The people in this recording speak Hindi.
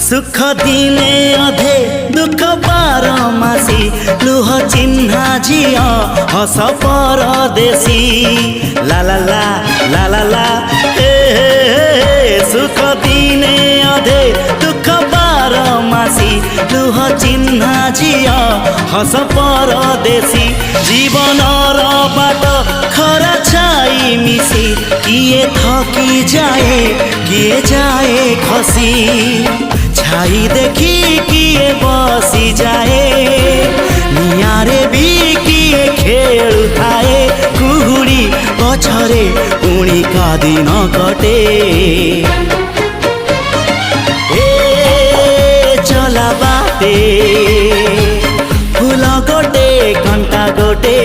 सुख दिने अधे दुख बारमासी लुह चिन्हा झिया हस परदेशी ला ला ला ला ला ला सुख दिने अधे दुख बारमासी लुह चिन्हा झिया हस परदेशी जीवन बाट खरा छाई मिसी किए थकी जाए किए जाए खसी छाई देखी किए बसी जाए नियारे भी किए खेलु थाए कुहुड़ी पछरे पुणी का दिन कटे चला बाटे फूल गोटे घंटा गोटे